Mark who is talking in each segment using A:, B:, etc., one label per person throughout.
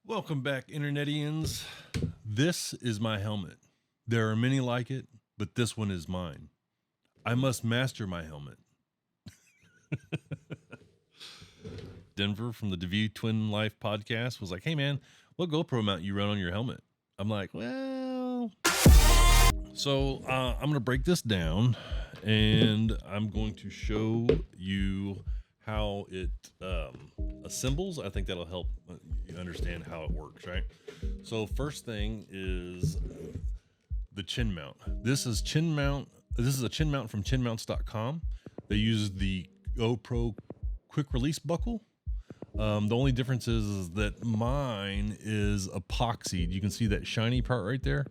A: Welcome back, Internetians. This is my helmet. There are many like it, but this one is mine. I must master my helmet. Denver from the DeView Twin Life podcast was like, hey man, what GoPro mount you run on your helmet? I'm like, well, so I'm going to break this down and I'm going to show you how it assembles. I think that'll help you understand how it works, right? So first thing is the chin mount. This is a chin mount from chinmounts.com. They use the GoPro quick release buckle. The only difference is that mine is epoxied. You can see that shiny part right there.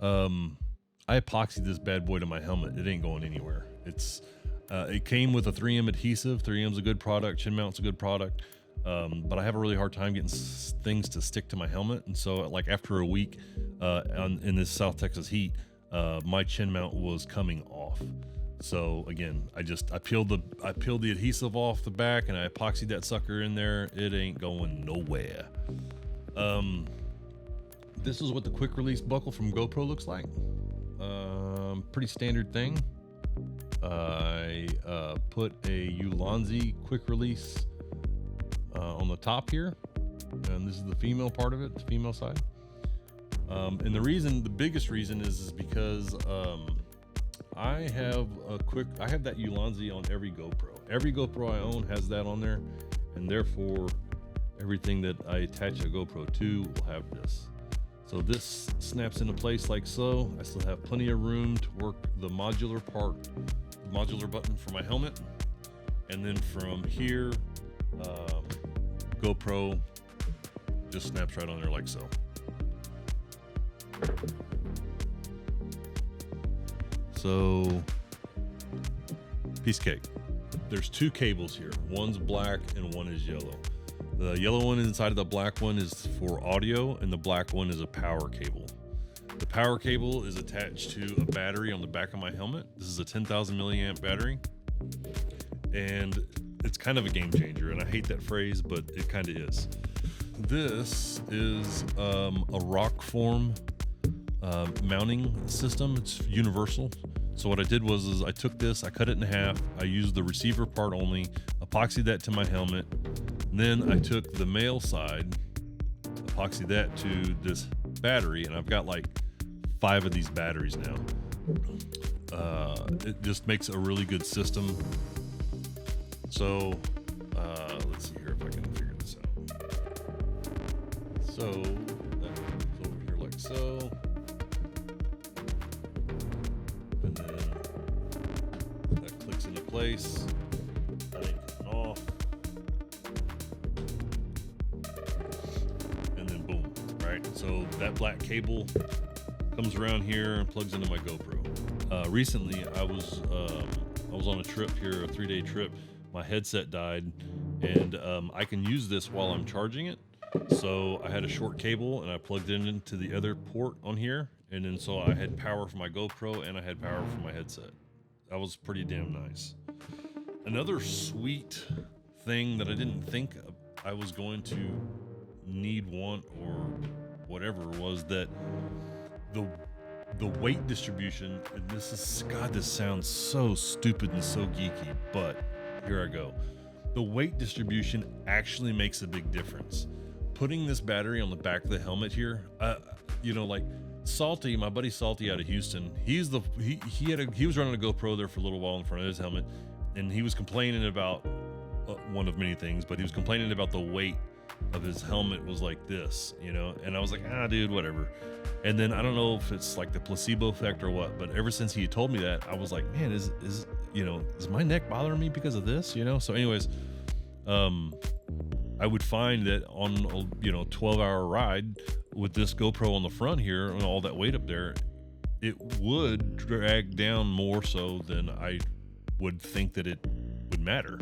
A: I epoxied this bad boy to my helmet. It ain't going anywhere. It came with a 3M adhesive. 3M's a good product. Chin Mount's a good product. But I have a really hard time getting things to stick to my helmet. And so like after a week in this South Texas heat, my chin mount was coming off. So again, I peeled the adhesive off the back and I epoxied that sucker in there. It ain't going nowhere. This is what the quick release buckle from GoPro looks like. Pretty standard thing. I put a Ulanzi quick release on the top here, and this is the female part of it, the female side. And the biggest reason is because I have that Ulanzi on every GoPro. Every GoPro I own has that on there, and therefore everything that I attach a GoPro to will have this. So this snaps into place like so. I still have plenty of room to work the modular button for my helmet. And then from here, GoPro just snaps right on there like so. So, piece of cake. There's two cables here. One's black and one is yellow. The yellow one inside of the black one is for audio, and the black one is a power cable. The power cable is attached to a battery on the back of my helmet. This is a 10,000 milliamp battery, and it's kind of a game changer, and I hate that phrase, but it kind of is. This is a rock form mounting system. It's universal. So what I did was I took this, I cut it in half, I used the receiver part only, epoxied that to my helmet. And then I took the male side, epoxied that to this battery, and I've got like 5 of these batteries now. It just makes a really good system. So let's see here if I can figure this out. So that comes over here like so. And then that clicks into place. That ain't coming off. And then boom, right? So that black cable comes around here and plugs into my GoPro. Recently, I was on a trip here, a 3-day trip. My headset died, and I can use this while I'm charging it. So I had a short cable, and I plugged it into the other port on here, and then so I had power for my GoPro and I had power for my headset. That was pretty damn nice. Another sweet thing that I didn't think I was going to need, want, or whatever was that the weight distribution, and this sounds so stupid and so geeky, but here I go. The weight distribution actually makes a big difference. Putting this battery on the back of the helmet here, like Salty, my buddy Salty out of Houston, he was running a GoPro there for a little while in front of his helmet, and he was complaining about one of many things, but he was complaining about the weight of his helmet was like this, and I was like, dude, whatever. And then I don't know if it's like the placebo effect or what, but ever since he told me that, I was like, man, is my neck bothering me because of this, So anyways, I would find that on a 12-hour ride with this GoPro on the front here and all that weight up there, it would drag down more so than I would think that it would matter.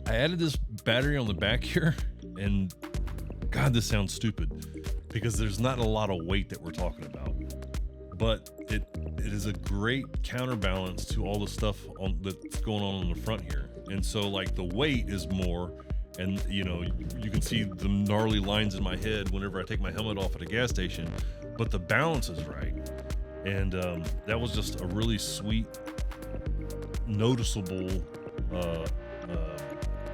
A: I added this battery on the back here, and God, this sounds stupid because there's not a lot of weight that we're talking about, but it is a great counterbalance to all the stuff that's going on the front here. And so like the weight is more, and you can see the gnarly lines in my head whenever I take my helmet off at a gas station, but the balance is right. And that was just a really sweet, noticeable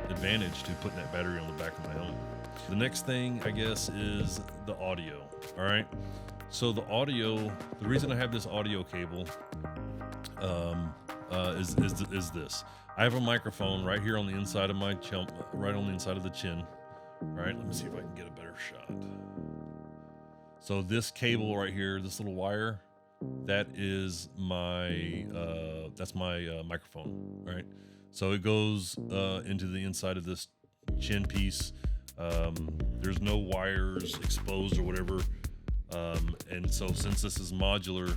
A: advantage to putting that battery on the back of my helmet. The next thing, I guess, is the audio. All right. So the audio, the reason I have this audio cable is this. I have a microphone right here on the inside of my chin, right on the inside of the chin. All right, let me see if I can get a better shot. So this cable right here, this little wire, that is my microphone. All right. So it goes into the inside of this chin piece. There's no wires exposed or whatever. And so since this is modular,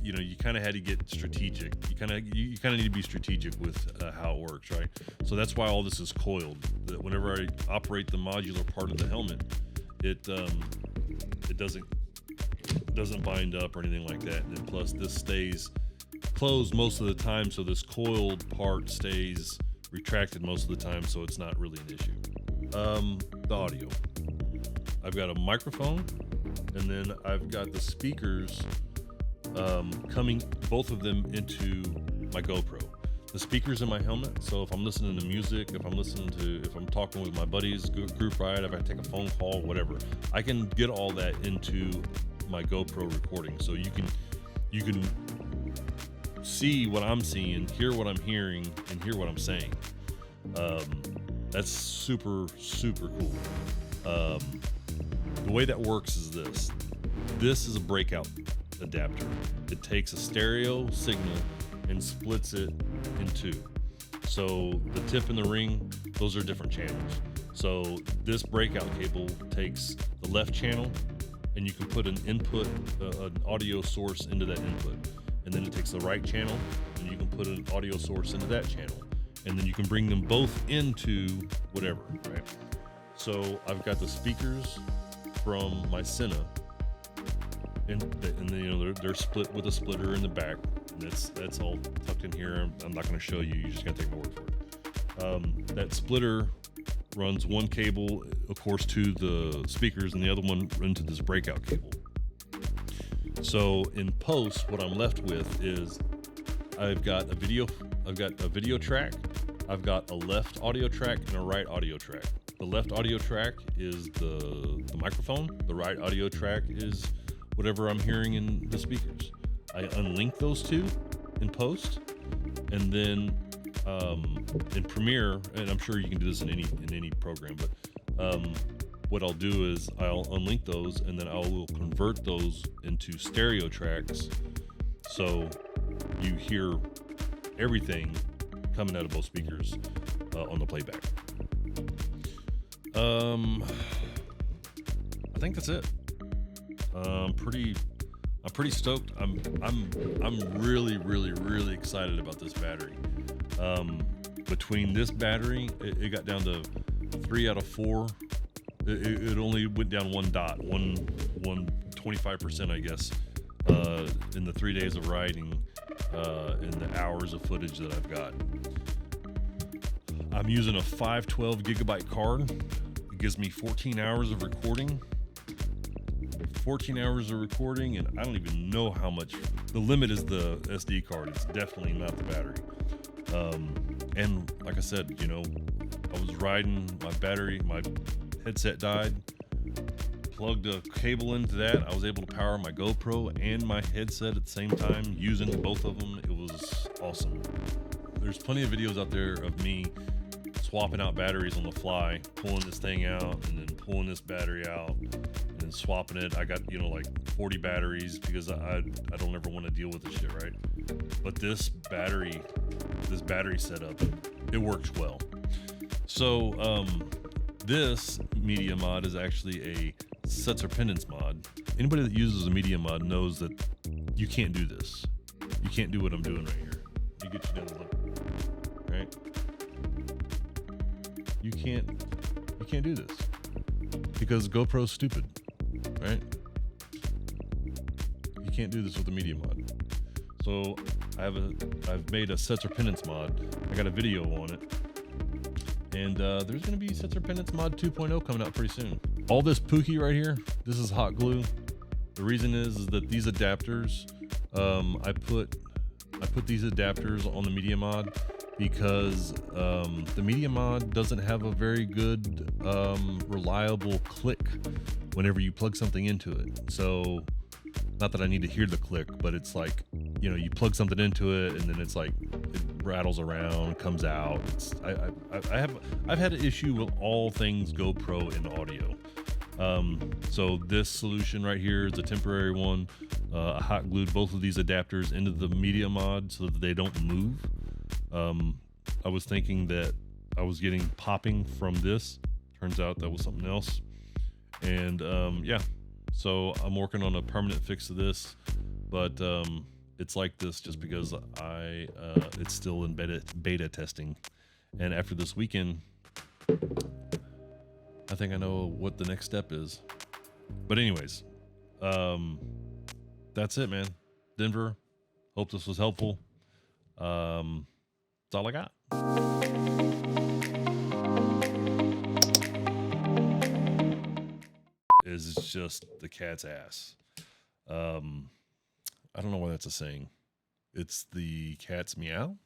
A: you kind of had to get strategic. You kind of need to be strategic with how it works, right? So that's why all this is coiled. That whenever I operate the modular part of the helmet, it doesn't bind up or anything like that. And then plus this stays closed most of the time, so this coiled part stays retracted most of the time, so it's not really an issue. The audio. I've got a microphone, and then I've got the speakers coming, both of them, into my GoPro. The speakers in my helmet, so if I'm listening to music, if I'm talking with my buddies, group ride, if I take a phone call, whatever, I can get all that into my GoPro recording. So you can see what I'm seeing, hear what I'm hearing, and hear what I'm saying. That's super, super cool. The way that works is this. This is a breakout adapter. It takes a stereo signal and splits it in two. So the tip and the ring, those are different channels. So this breakout cable takes the left channel, and you can put an input, an audio source into that input. And then it takes the right channel, and you can put an audio source into that channel. And then you can bring them both into whatever, right? So I've got the speakers from my Sena, and they're split with a splitter in the back. And that's all tucked in here. I'm not going to show you. You just got to take my word for it. That splitter runs one cable, of course, to the speakers, and the other one into this breakout cable. So in post, what I'm left with is I've got a video track, I've got a left audio track, and a right audio track. The left audio track is the microphone. The right audio track is whatever I'm hearing in the speakers. I unlink those two in post, and then in Premiere, and I'm sure you can do this in any program, but what I'll do is I'll unlink those, and then I will convert those into stereo tracks, so you hear everything coming out of both speakers on the playback. I think that's it. I'm pretty stoked. I'm really excited about this battery. Between this battery, it got down to 3 out of 4. It only went down one 25%, I guess, in the 3 days of riding, and the hours of footage that I've got. I'm using a 512 gigabyte card. It gives me 14 hours of recording. 14 hours of recording, and I don't even know how much. The limit is the SD card. It's definitely not the battery. And like I said, I was riding, my headset died, plugged a cable into that. I was able to power my GoPro and my headset at the same time, using both of them. It was awesome. There's plenty of videos out there of me swapping out batteries on the fly, pulling this thing out and then pulling this battery out and then swapping it. I got, like 40 batteries because I don't ever want to deal with this shit, right? But this battery setup, it works well. So, this media mod is actually a sensor pendants mod. Anybody that uses a media mod knows that you can't do this. You can't do what I'm doing right here. You get you down the lip, right? You can't do this because GoPro's stupid, right? You can't do this with a media mod. So I've made a sensor pendants mod. I got a video on it, And there's going to be Sensor Pendants Mod 2.0 coming out pretty soon. All this Pookie right here, this is hot glue. The reason is that these adapters, I put these adapters on the Media Mod because the Media Mod doesn't have a very good reliable click whenever you plug something into it. So not that I need to hear the click, but it's like, you know, you plug something into it and then it's like it rattles around, comes out. I've had an issue with all things GoPro in audio. So this solution right here is a temporary one. I hot glued both of these adapters into the Media Mod so that they don't move. I was thinking that I was getting popping from this. Turns out that was something else. And yeah, so I'm working on a permanent fix of this, but it's like this just because it's still in beta testing. And after this weekend, I think I know what the next step is. But anyways, that's it, man. Denver, hope this was helpful. That's all I got. Is just the cat's ass. I don't know why that's a saying. It's the cat's meow.